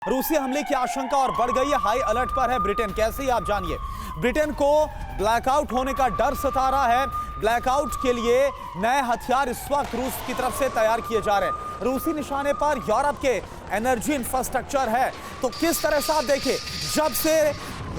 रूसी हमले की आशंका और बढ़ गई है। हाई अलर्ट पर है ब्रिटेन। कैसे ही आप जानिए। ब्रिटेन को ब्लैकआउट होने का डर सता रहा है। ब्लैकआउट के लिए नए हथियार इस वक्त रूस की तरफ से तैयार किए जा रहे हैं। रूसी निशाने पर यूरोप के एनर्जी इंफ्रास्ट्रक्चर है। तो किस तरह से आप देखिए, जब से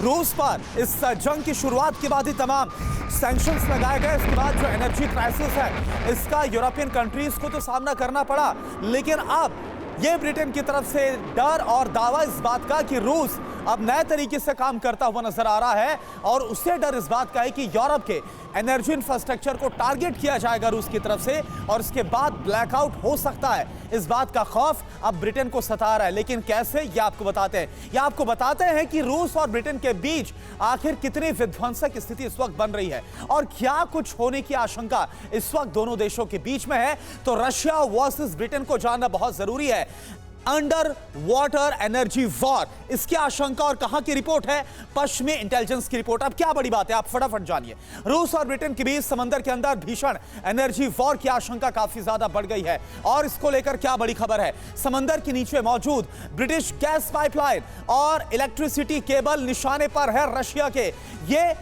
रूस पर इस जंग की शुरुआत के बाद ही तमाम सैंक्शंस लगाए गए, इसके बाद जो एनर्जी क्राइसिस है इसका यूरोपियन कंट्रीज को तो सामना करना पड़ा। लेकिन अब ये ब्रिटेन की तरफ से डर और दावा इस बात का कि रूस अब नए तरीके से काम करता हुआ नजर आ रहा है और उससे डर इस बात का है कि यूरोप के एनर्जी इंफ्रास्ट्रक्चर को टारगेट किया जाएगा रूस की तरफ से और इसके बाद ब्लैकआउट हो सकता है। इस बात का खौफ अब ब्रिटेन को सता रहा है। लेकिन कैसे, ये आपको बताते हैं। ये आपको बताते हैं कि रूस और ब्रिटेन के बीच आखिर कितनी विध्वंसक स्थिति इस वक्त बन रही है और क्या कुछ होने की आशंका इस वक्त दोनों देशों के बीच में है। तो रशिया वर्सेस ब्रिटेन को जानना बहुत जरूरी है। अंडर वाटर एनर्जी वॉर, इसकी आशंका और कहां की रिपोर्ट है? पश्चिमी इंटेलिजेंस की रिपोर्ट। अब क्या बड़ी बात है, आप फटाफट जानिए। रूस और ब्रिटेन के बीच समंदर के अंदर भीषण एनर्जी वॉर की आशंका काफी ज्यादा बढ़ गई है और इसको लेकर क्या बड़ी खबर है। समंदर के नीचे मौजूद ब्रिटिश गैस पाइपलाइन और इलेक्ट्रिसिटी केबल निशाने पर है रशिया के। ये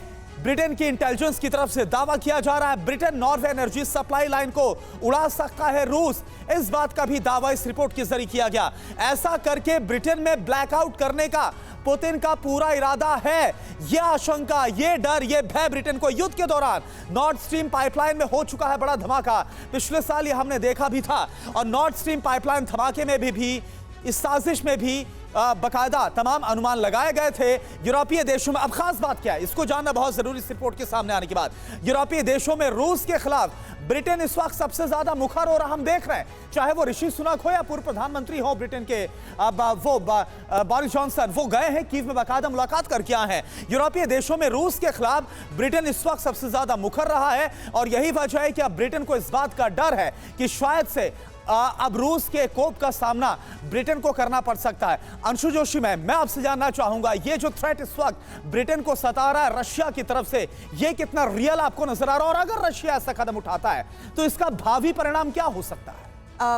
ब्रिटेन की इंटेलिजेंस की तरफ से दावा किया जा रहा है Britain Norway energy supply line को उड़ा सकता है रूस। इस बात का भी दावा इस रिपोर्ट के जरिए किया गया। ऐसा करके ब्रिटेन में ब्लैकआउट करने का पुतिन का पूरा इरादा है। यह आशंका, यह डर, यह भय ब्रिटेन को युद्ध के दौरान नॉर्थ स्ट्रीम पाइपलाइन में हो चुका है बड़ा धमाका। पिछले साल ये हमने देखा भी था और नॉर्थ स्ट्रीम पाइपलाइन धमाके में भी इस साजिश में भी बकायदा तमाम अनुमान लगाए गए थे। यूरोपीय देशों में अब खास बात क्या है, इसको जानना बहुत जरूरी इस रिपोर्ट के सामने आने के बाद। यूरोपीय देशों में रूस के खिलाफ ब्रिटेन इस वक्त सबसे ज्यादा मुखर हो रहा हम देख रहे हैं। चाहे वो ऋषि सुनक हो या पूर्व प्रधानमंत्री हो ब्रिटेन के बोरिस जॉनसन, वो गए हैं कीव में बाकायदा मुलाकात करके आए हैं। यूरोपीय देशों में रूस के खिलाफ ब्रिटेन इस वक्त सबसे ज्यादा मुखर रहा है और यही वजह है कि अब ब्रिटेन को इस बात का डर है कि शायद से अब रूस के कोप का सामना ब्रिटेन को करना पड़ सकता है। अंशु जोशी, मैं आपसे जानना चाहूंगा, ये जो थ्रेट इस वक्त ब्रिटेन को सता रहा है रशिया की तरफ से, ये कितना रियल आपको नजर आ रहा है और अगर रशिया ऐसा कदम उठाता है तो इसका भावी परिणाम क्या हो सकता है?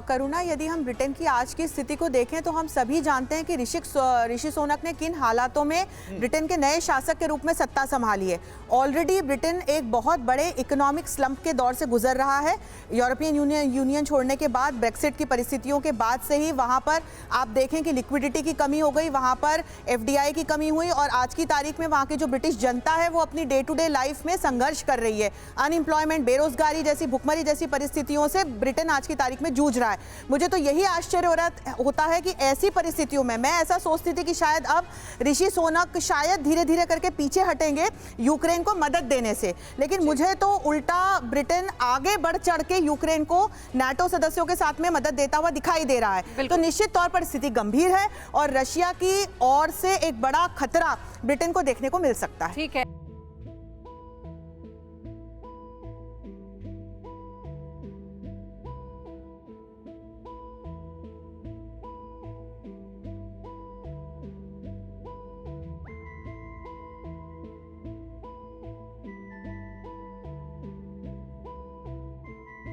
करुणा, यदि हम ब्रिटेन की आज की स्थिति को देखें तो हम सभी जानते हैं कि ऋषि सुनक ने किन हालातों में ब्रिटेन के नए शासक के रूप में सत्ता संभाली है। ऑलरेडी ब्रिटेन एक बहुत बड़े इकोनॉमिक स्लंप के दौर से गुजर रहा है। यूरोपियन यूनियन छोड़ने के बाद, ब्रेक्सिट की परिस्थितियों के बाद से ही वहाँ पर आप देखें कि लिक्विडिटी की कमी हो गई, वहाँ पर FDI की कमी हुई और आज की तारीख में वहाँ की जो ब्रिटिश जनता है वो अपनी डे टू डे लाइफ में संघर्ष कर रही है। अनएम्प्लॉयमेंट, बेरोजगारी जैसी, भुखमरी जैसी परिस्थितियों से ब्रिटेन आज की तारीख में जूझ रहा है। मुझे तो यही आश्चर्य होता है कि ऐसी परिस्थितियों में मैं ऐसा सोचती थी कि शायद अब ऋषि सुनक शायद धीरे धीरे करके पीछे हटेंगे यूक्रेन को मदद देने से, लेकिन मुझे तो उल्टा ब्रिटेन आगे बढ़ चढ़ के यूक्रेन को नाटो सदस्यों के साथ में मदद देता हुआ दिखाई दे रहा है। तो निश्चित तौर पर स्थिति गंभीर है और रशिया की ओर से एक बड़ा खतरा ब्रिटेन को देखने को मिल सकता है। ठीक है।